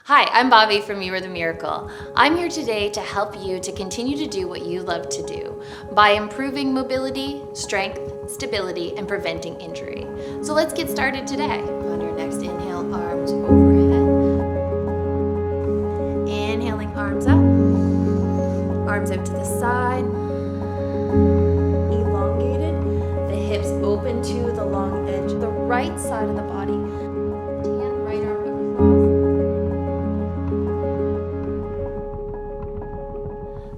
Hi, I'm Bobby from You Are the Miracle. I'm here today to help you to continue to do what you love to do by improving mobility, strength, stability, and preventing injury. So let's get started today. On your next inhale, arms overhead. Inhaling, arms up. Arms out to the side. Elongated. The hips open to the long edge, the right side of the body. Tan right arm across.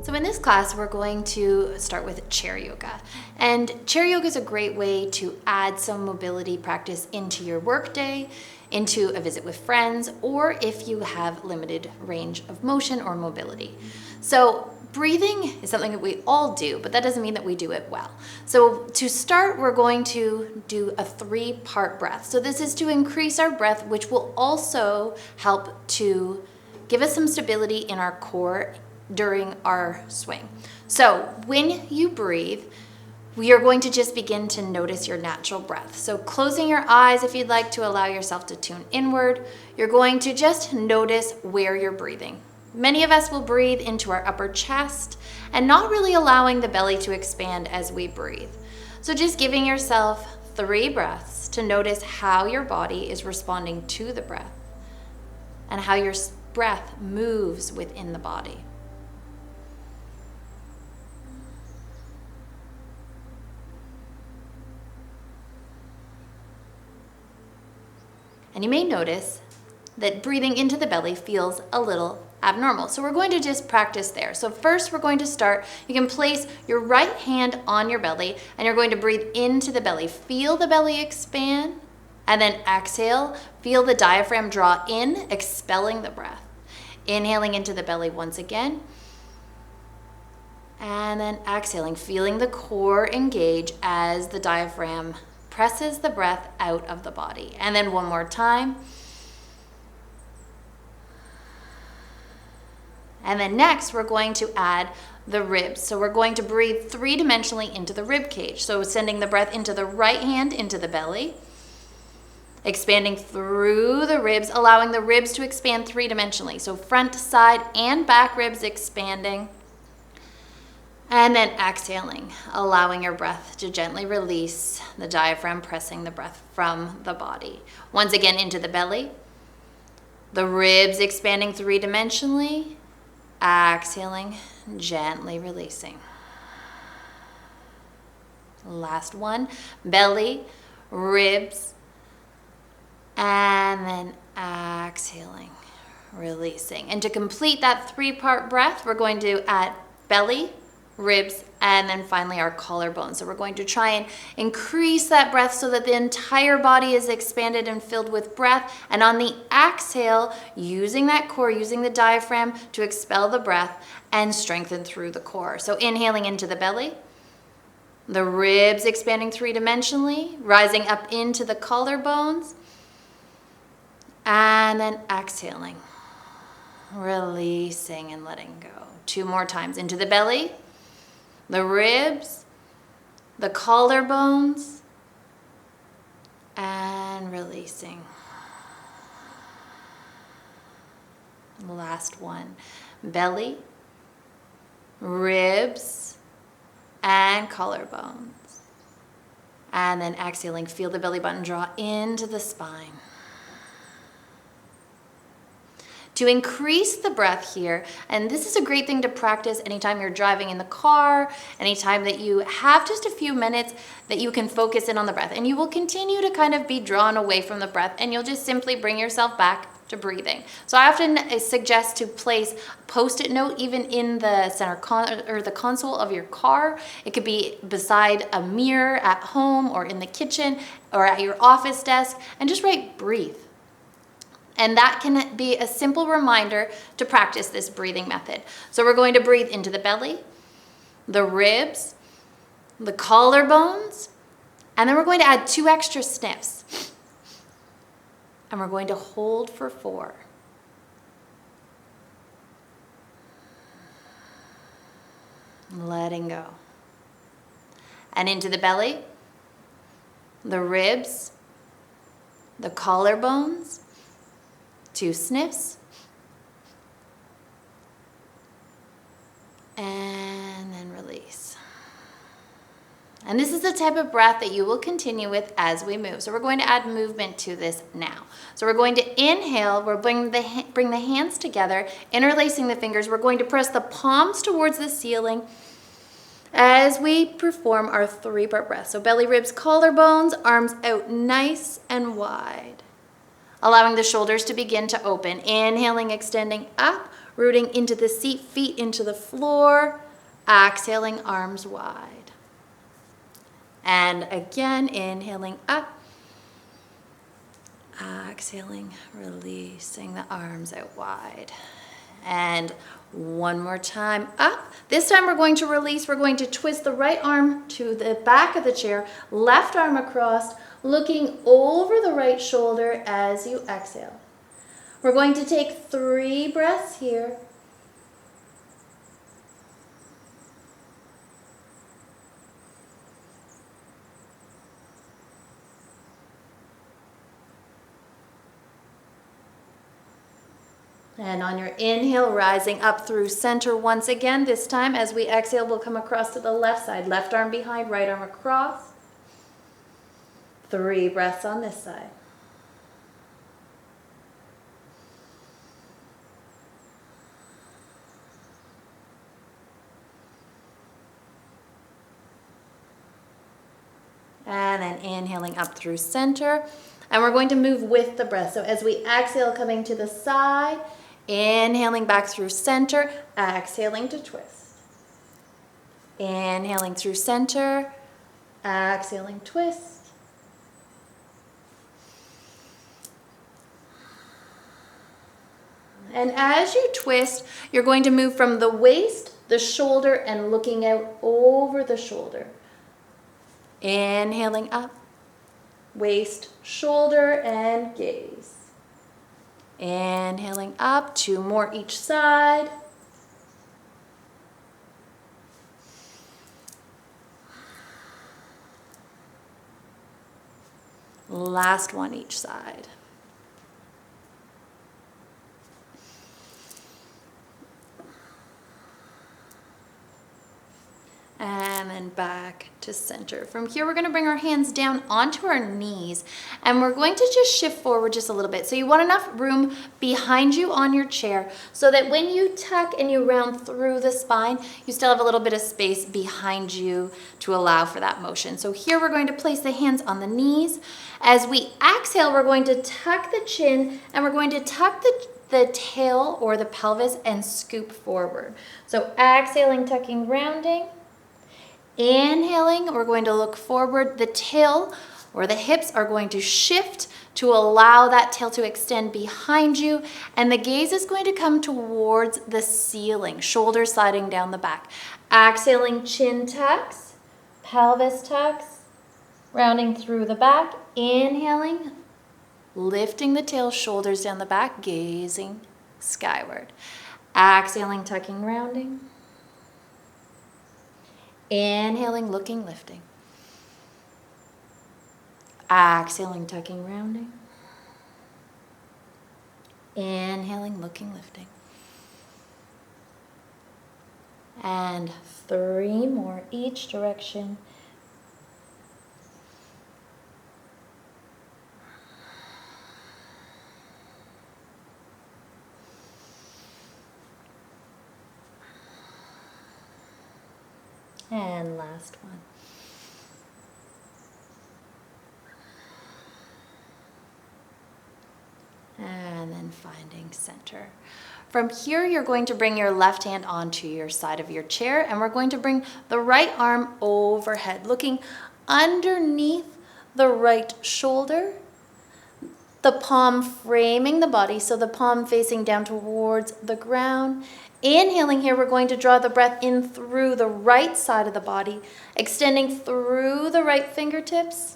So in this class, we're going to start with chair yoga. And chair yoga is a great way to add some mobility practice into your workday, into a visit with friends, or if you have limited range of motion or mobility. So breathing is something that we all do, but that doesn't mean that we do it well. So to start, we're going to do a 3-part breath. So this is to increase our breath, which will also help to give us some stability in our core during our swing. So when you breathe, we are going to just begin to notice your natural breath. So closing your eyes, if you'd like to allow yourself to tune inward, you're going to just notice where you're breathing. Many of us will breathe into our upper chest and not really allowing the belly to expand as we breathe. So just giving yourself 3 breaths to notice how your body is responding to the breath and how your breath moves within the body. And you may notice that breathing into the belly feels a little abnormal. So we're going to just practice there. So first we're going to start, you can place your right hand on your belly and you're going to breathe into the belly. Feel the belly expand and then exhale. Feel the diaphragm draw in, expelling the breath. Inhaling into the belly once again. And then exhaling, feeling the core engage as the diaphragm presses the breath out of the body. And then one more time. And then next, we're going to add the ribs. So we're going to breathe 3-dimensionally into the rib cage. So sending the breath into the right hand, into the belly, expanding through the ribs, allowing the ribs to expand 3-dimensionally. So front, side, and back ribs expanding. And then exhaling, allowing your breath to gently release the diaphragm, pressing the breath from the body. Once again, into the belly. The ribs expanding 3-dimensionally. Exhaling, gently releasing. Last one, belly, ribs, and then exhaling, releasing. And to complete that 3-part breath, we're going to add belly, ribs, and then finally our collarbone. So we're going to try and increase that breath so that the entire body is expanded and filled with breath. And on the exhale, using that core, using the diaphragm to expel the breath and strengthen through the core. So inhaling into the belly, the ribs expanding 3-dimensionally, rising up into the collarbones, and then exhaling, releasing and letting go. 2 more times into the belly, the ribs, the collarbones, and releasing. Last one, belly, ribs, and collarbones. And then exhaling, feel the belly button draw into the spine. To increase the breath here, and this is a great thing to practice anytime you're driving in the car, anytime that you have just a few minutes that you can focus in on the breath, and you will continue to kind of be drawn away from the breath, and you'll just simply bring yourself back to breathing. So I often suggest to place a Post-it note even in the center or the console of your car. It could be beside a mirror at home or in the kitchen or at your office desk, and just write breathe. And that can be a simple reminder to practice this breathing method. So we're going to breathe into the belly, the ribs, the collarbones, and then we're going to add 2 extra sniffs. And we're going to hold for 4. Letting go. And into the belly, the ribs, the collarbones, 2 sniffs, and then release. And this is the type of breath that you will continue with as we move. So we're going to add movement to this now. So we're going to inhale, we'll bring the hands together, interlacing the fingers. We're going to press the palms towards the ceiling as we perform our 3-part breath. So belly, ribs, collarbones, arms out nice and wide. Allowing the shoulders to begin to open. Inhaling, extending up, rooting into the seat, feet into the floor. Exhaling, arms wide. And again, inhaling up. Exhaling, releasing the arms out wide. And one more time up. This time we're going to release. We're going to twist the right arm to the back of the chair, left arm across, looking over the right shoulder as you exhale. We're going to take 3 breaths here. And on your inhale, rising up through center once again. This time, as we exhale, we'll come across to the left side. Left arm behind, right arm across. 3 breaths on this side. And then inhaling up through center. And we're going to move with the breath. So as we exhale, coming to the side, inhaling back through center, exhaling to twist. Inhaling through center, exhaling, twist. And as you twist, you're going to move from the waist, the shoulder, and looking out over the shoulder. Inhaling up, waist, shoulder, and gaze. Inhaling up, 2 more each side. Last one each side. And then back to center. From here, we're going to bring our hands down onto our knees, and we're going to just shift forward just a little bit. So you want enough room behind you on your chair so that when you tuck and you round through the spine, you still have a little bit of space behind you to allow for that motion. So here we're going to place the hands on the knees. As we exhale, we're going to tuck the chin, and we're going to tuck the tail or the pelvis and scoop forward. So exhaling, tucking, rounding. Inhaling, we're going to look forward. The tail or the hips are going to shift to allow that tail to extend behind you, and the gaze is going to come towards the ceiling, shoulders sliding down the back. Exhaling, chin tucks, pelvis tucks, rounding through the back. Inhaling, lifting the tail, shoulders down the back, gazing skyward. Exhaling, tucking, rounding. Inhaling, looking, lifting. Exhaling, tucking, rounding. Inhaling, looking, lifting. And 3 more each direction. And last one. And then finding center. From here, you're going to bring your left hand onto your side of your chair, and we're going to bring the right arm overhead, looking underneath the right shoulder, the palm framing the body, so the palm facing down towards the ground. Inhaling here, we're going to draw the breath in through the right side of the body, extending through the right fingertips.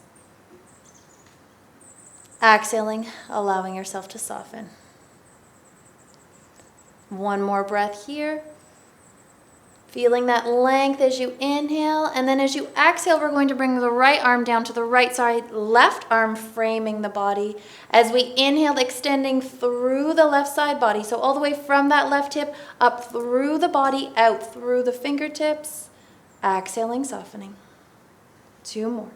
Exhaling, allowing yourself to soften. One more breath here. Feeling that length as you inhale, and then as you exhale, we're going to bring the right arm down to the right side, left arm framing the body. As we inhale, extending through the left side body, so all the way from that left hip, up through the body, out through the fingertips. Exhaling, softening. 2 more.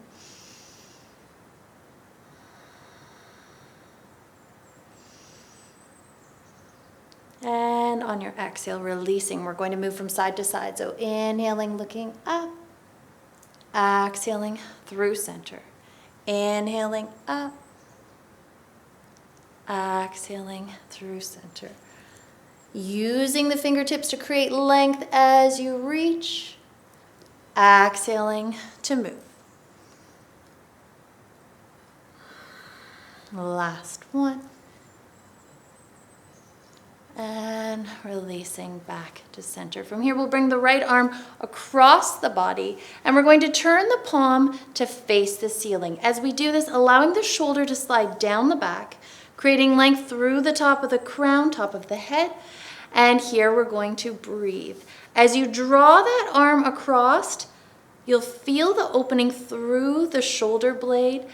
And on your exhale, releasing. We're going to move from side to side. So inhaling, looking up. Exhaling through center. Inhaling up. Exhaling through center. Using the fingertips to create length as you reach. Exhaling to move. Last one. And releasing back to center. From here, we'll bring the right arm across the body, and we're going to turn the palm to face the ceiling. As we do this, allowing the shoulder to slide down the back, creating length through the top of the crown, top of the head. And here we're going to breathe. As you draw that arm across, you'll feel the opening through the shoulder blade.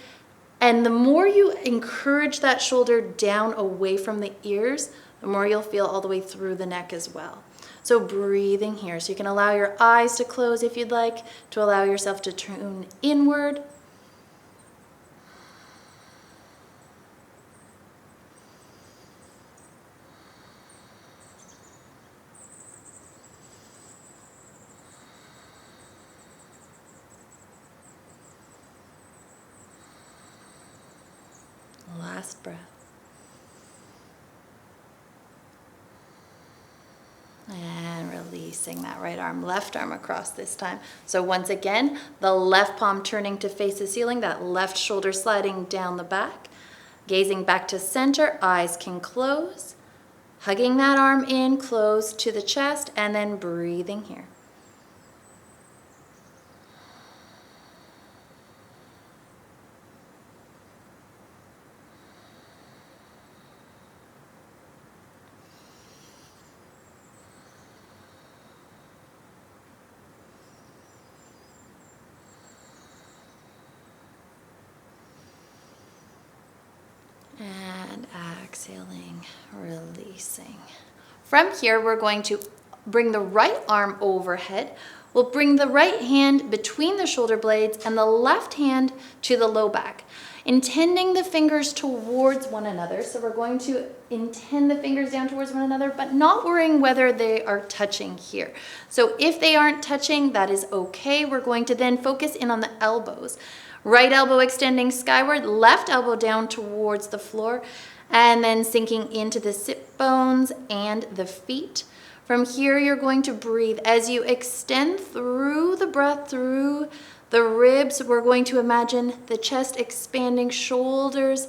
And the more you encourage that shoulder down away from the ears, the more you'll feel all the way through the neck as well. So breathing here. So you can allow your eyes to close if you'd like, to allow yourself to turn inward. Last breath. And releasing that right arm, left arm across this time. So once again, the left palm turning to face the ceiling, that left shoulder sliding down the back. Gazing back to center, eyes can close. Hugging that arm in, close to the chest, and then breathing here. And exhaling, releasing. From here, we're going to bring the right arm overhead. We'll bring the right hand between the shoulder blades and the left hand to the low back, intending the fingers towards one another. So we're going to intend the fingers down towards one another, but not worrying whether they are touching here. So if they aren't touching, that is okay. We're going to then focus in on the elbows. Right elbow extending skyward, left elbow down towards the floor, and then sinking into the sit bones and the feet. From here, you're going to breathe. As you extend through the breath, through the ribs, we're going to imagine the chest expanding, shoulders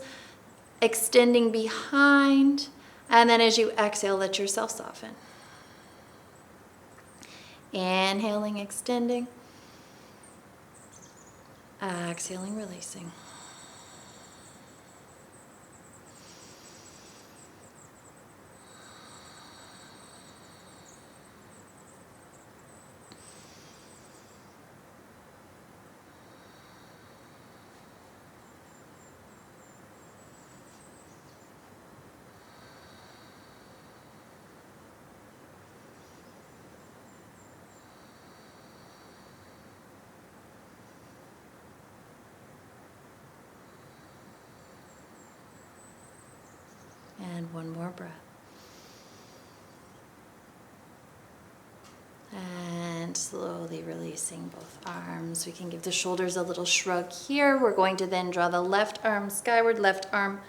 extending behind, and then as you exhale, let yourself soften. Inhaling, extending. Exhaling, releasing. And one more breath. And slowly releasing both arms. We can give the shoulders a little shrug here. We're going to then draw the left arm skyward, left arm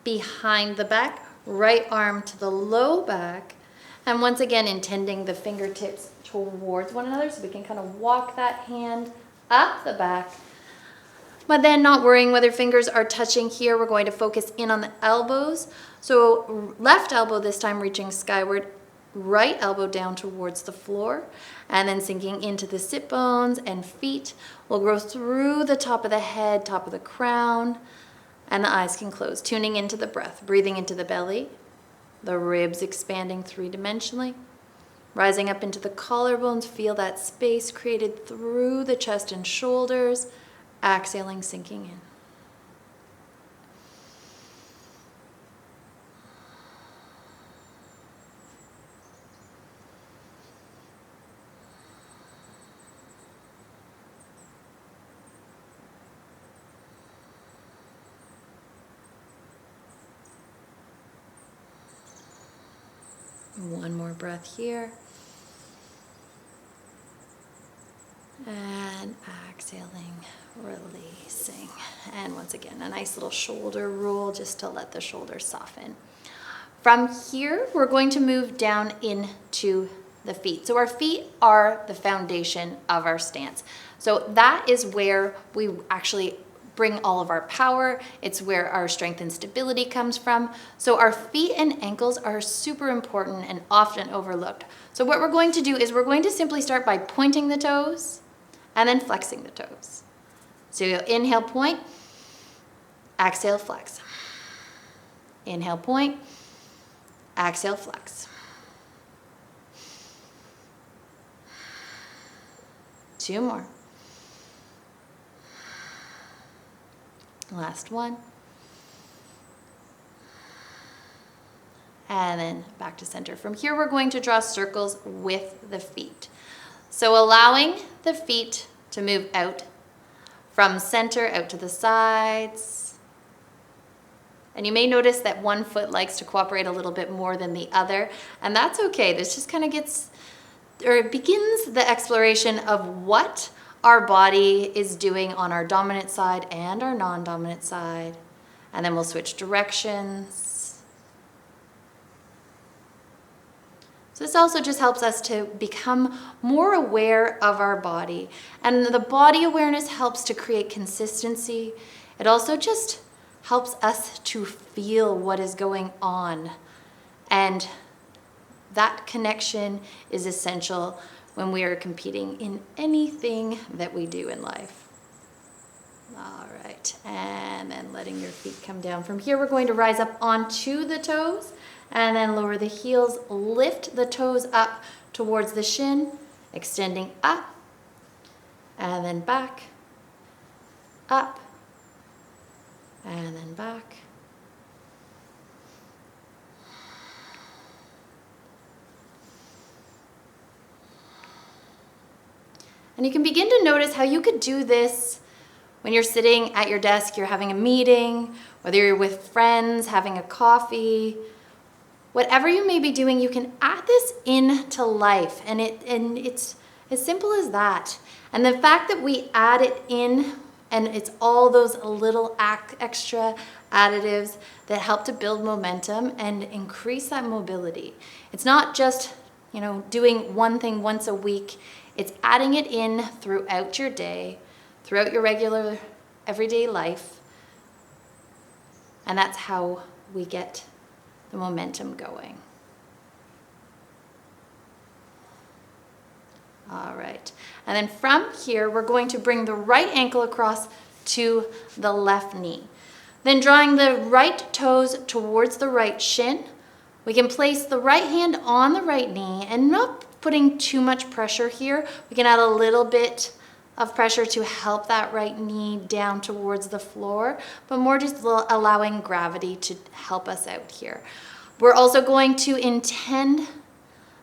behind the back, right arm to the low back. And once again, intending the fingertips towards one another so we can kind of walk that hand up the back. But then not worrying whether fingers are touching here, we're going to focus in on the elbows. So left elbow this time reaching skyward, right elbow down towards the floor, and then sinking into the sit bones and feet. We'll grow through the top of the head, top of the crown, and the eyes can close, tuning into the breath, breathing into the belly, the ribs expanding 3-dimensionally, Rising up into the collarbones, feel that space created through the chest and shoulders. Exhaling, sinking in. One more breath here. And exhaling, releasing. And once again, a nice little shoulder roll just to let the shoulders soften. From here, we're going to move down into the feet. So our feet are the foundation of our stance. So that is where we actually bring all of our power. It's where our strength and stability comes from. So our feet and ankles are super important and often overlooked. So what we're going to do is we're going to simply start by pointing the toes and then flexing the toes. So you'll inhale, point, exhale, flex. Inhale, point, exhale, flex. Two more. Last one. And then back to center. From here, we're going to draw circles with the feet. So allowing the feet to move out from center, out to the sides. And you may notice that one foot likes to cooperate a little bit more than the other, and that's okay. This just kind of begins the exploration of what our body is doing on our dominant side and our non-dominant side. And then we'll switch directions. So this also just helps us to become more aware of our body. And the body awareness helps to create consistency. It also just helps us to feel what is going on. And that connection is essential when we are competing in anything that we do in life. All right, and then letting your feet come down. From here, we're going to rise up onto the toes and then lower the heels, lift the toes up towards the shin, extending up, and then back, up, and then back. And you can begin to notice how you could do this when you're sitting at your desk, you're having a meeting, whether you're with friends, having a coffee, whatever you may be doing, you can add this into life. And it's as simple as that. And the fact that we add it in, and it's all those little extra additives that help to build momentum and increase that mobility. It's not just, doing one thing once a week. It's adding it in throughout your day, throughout your regular everyday life. And that's how we get the momentum going. All right. And then from here, we're going to bring the right ankle across to the left knee. Then drawing the right toes towards the right shin, we can place the right hand on the right knee and not putting too much pressure here. We can add a little bit of pressure to help that right knee down towards the floor, but more just allowing gravity to help us out here. We're also going to intend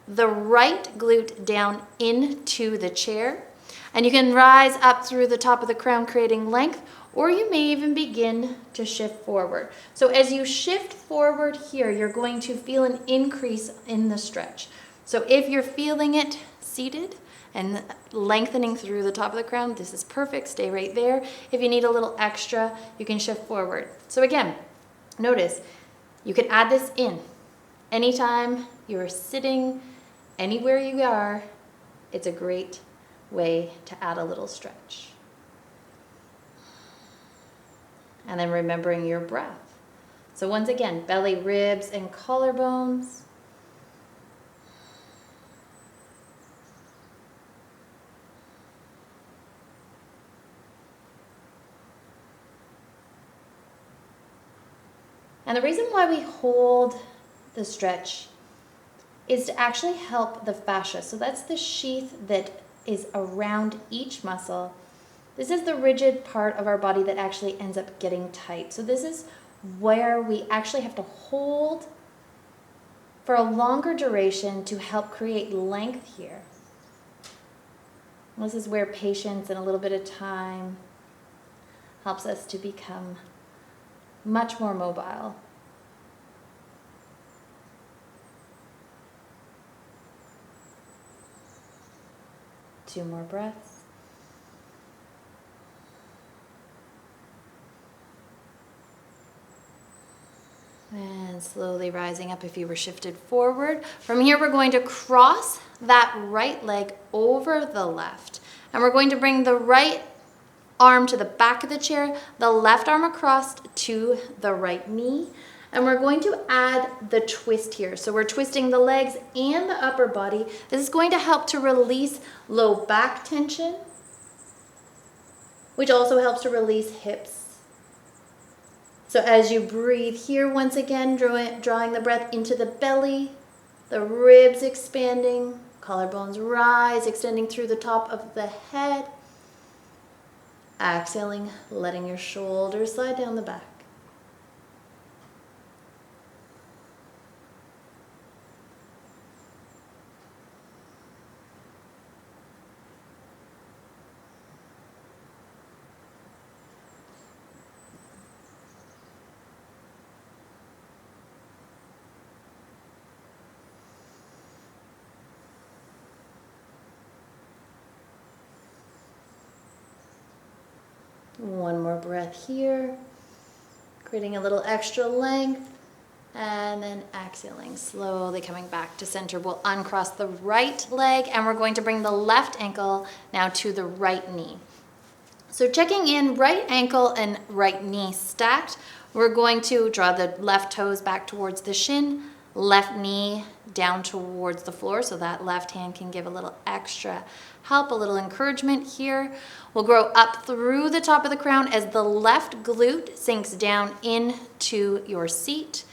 the right glute down into the chair, and you can rise up through the top of the crown, creating length, or you may even begin to shift forward. So as you shift forward here, you're going to feel an increase in the stretch. So if you're feeling it seated and lengthening through the top of the crown, this is perfect. Stay right there. If you need a little extra, you can shift forward. So again, notice you can add this in anytime you're sitting, anywhere you are. It's a great way to add a little stretch. And then remembering your breath. So once again, belly, ribs, and collarbones. And the reason why we hold the stretch is to actually help the fascia. So that's the sheath that is around each muscle. This is the rigid part of our body that actually ends up getting tight. So this is where we actually have to hold for a longer duration to help create length here. This is where patience and a little bit of time helps us to become much more mobile. Two more breaths. And slowly rising up if you were shifted forward. From here, we're going to cross that right leg over the left. And we're going to bring the right arm to the back of the chair, the left arm across to the right knee. And we're going to add the twist here. So we're twisting the legs and the upper body. This is going to help to release low back tension, which also helps to release hips. So as you breathe here, once again, drawing the breath into the belly, the ribs expanding, collarbones rise, extending through the top of the head. Exhaling, letting your shoulders slide down the back. One more breath here, creating a little extra length, and then exhaling, slowly coming back to center. We'll uncross the right leg, and we're going to bring the left ankle now to the right knee. So checking in, right ankle and right knee stacked. We're going to draw the left toes back towards the shin, left knee down towards the floor so that left hand can give a little extra help, a little encouragement here. We'll grow up through the top of the crown as the left glute sinks down into your seat,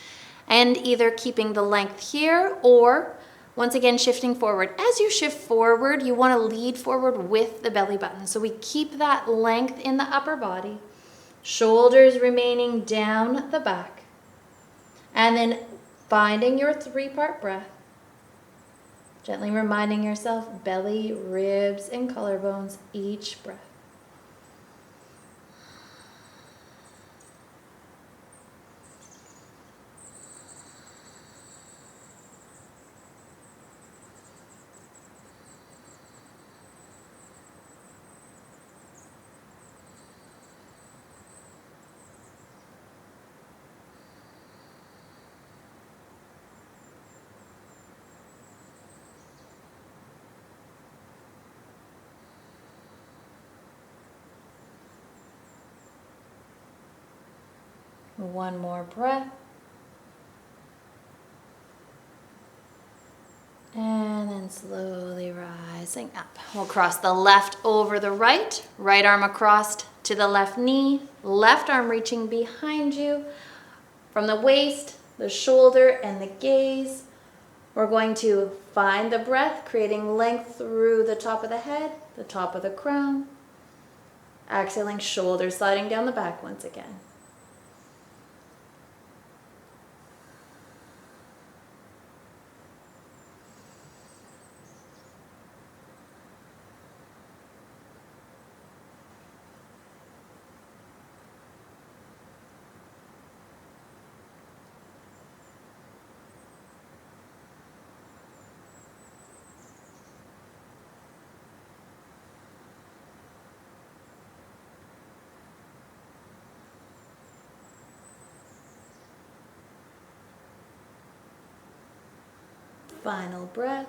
and either keeping the length here or once again shifting forward. As you shift forward, you want to lead forward with the belly button. So we keep that length in the upper body, shoulders remaining down the back, and then finding your three-part breath. Gently reminding yourself, belly, ribs, and collarbones, each breath. One more breath. And then slowly rising up. We'll cross the left over the right, right arm across to the left knee, left arm reaching behind you. From the waist, the shoulder, and the gaze, we're going to find the breath, creating length through the top of the head, the top of the crown. Exhaling, shoulders sliding down the back once again. Final breath.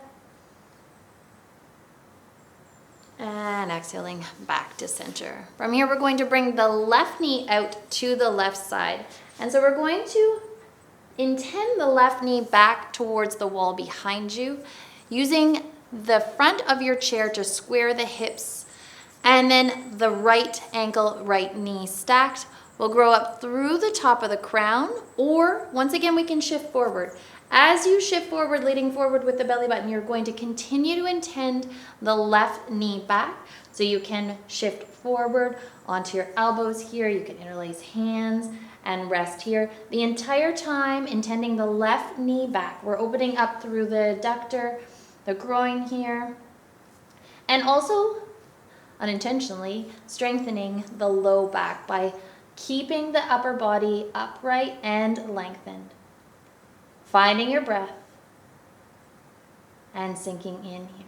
And exhaling back to center. From here, we're going to bring the left knee out to the left side. And so we're going to intend the left knee back towards the wall behind you, using the front of your chair to square the hips, and then the right ankle, right knee stacked. We'll grow up through the top of the crown, or once again, we can shift forward. As you shift forward, leading forward with the belly button, you're going to continue to intend the left knee back. So you can shift forward onto your elbows here. You can interlace hands and rest here. The entire time intending the left knee back. We're opening up through the adductor, the groin here, and also unintentionally strengthening the low back by keeping the upper body upright and lengthened. Finding your breath and sinking in here.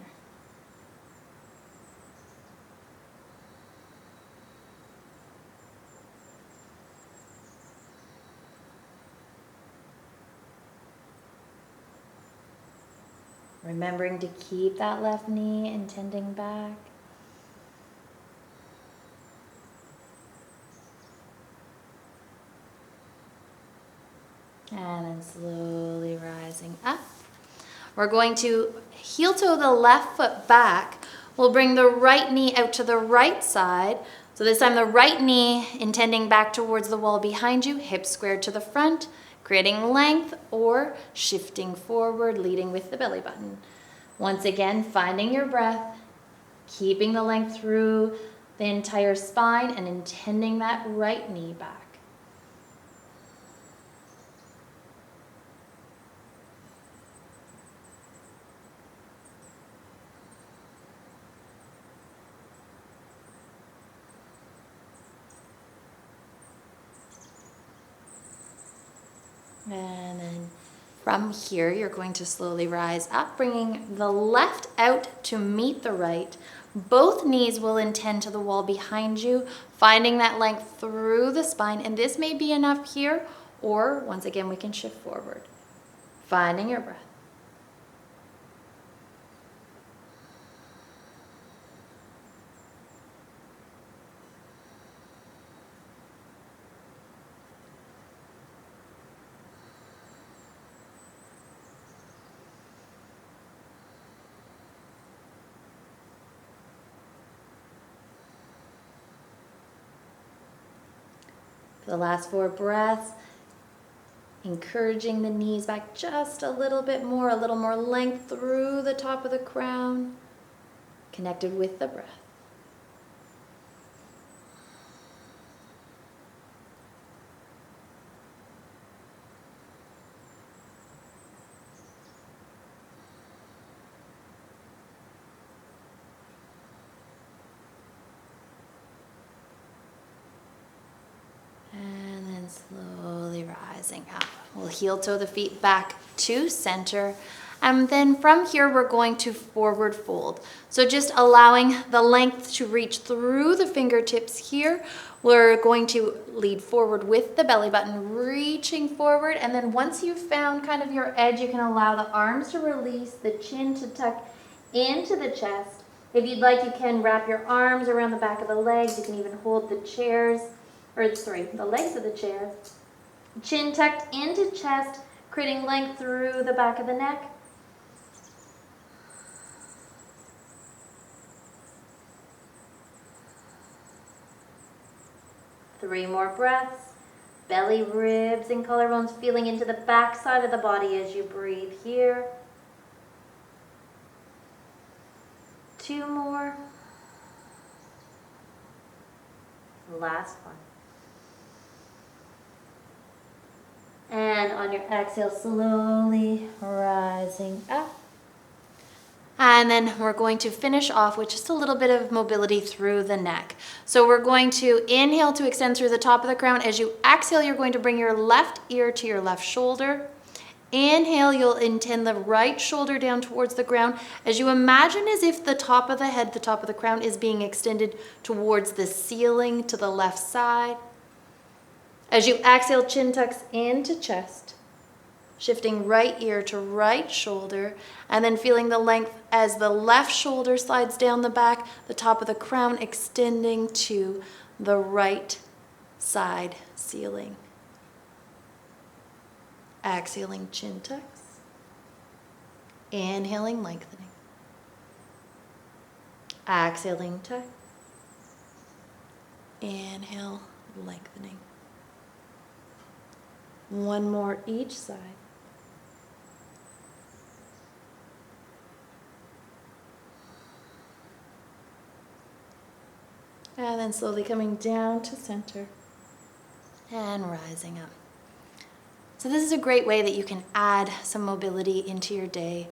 Remembering to keep that left knee intending back. And then slowly rising up. We're going to heel toe the left foot back. We'll bring the right knee out to the right side. So this time the right knee intending back towards the wall behind you, hips squared to the front, creating length, or shifting forward, leading with the belly button. Once again, finding your breath, keeping the length through the entire spine and intending that right knee back. And then from here, you're going to slowly rise up, bringing the left out to meet the right. Both knees will intend to the wall behind you, finding that length through the spine. And this may be enough here, or once again, we can shift forward. Finding your breath. For the last 4 breaths, encouraging the knees back just a little bit more, a little more length through the top of the crown, connected with the breath. And then slowly rising up. We'll heel toe the feet back to center. And then from here, we're going to forward fold. So just allowing the length to reach through the fingertips here. We're going to lead forward with the belly button, reaching forward. And then once you've found kind of your edge, you can allow the arms to release, the chin to tuck into the chest. If you'd like, you can wrap your arms around the back of the legs. You can even hold the the legs of the chair. Chin tucked into chest, creating length through the back of the neck. Three more breaths. Belly, ribs, and collarbones feeling into the back side of the body as you breathe here. 2 more. Last one. And on your exhale, slowly rising up. And then we're going to finish off with just a little bit of mobility through the neck. So we're going to inhale to extend through the top of the crown. As you exhale, you're going to bring your left ear to your left shoulder. Inhale, you'll intend the right shoulder down towards the ground. As you imagine as if the top of the head, the top of the crown is being extended towards the ceiling to the left side. As you exhale, chin tucks into chest, shifting right ear to right shoulder, and then feeling the length as the left shoulder slides down the back, the top of the crown extending to the right side ceiling. Exhaling, chin tucks. Inhaling, lengthening. Exhaling, tuck. Inhale, lengthening. One more each side. And then slowly coming down to center and rising up. So this is a great way that you can add some mobility into your day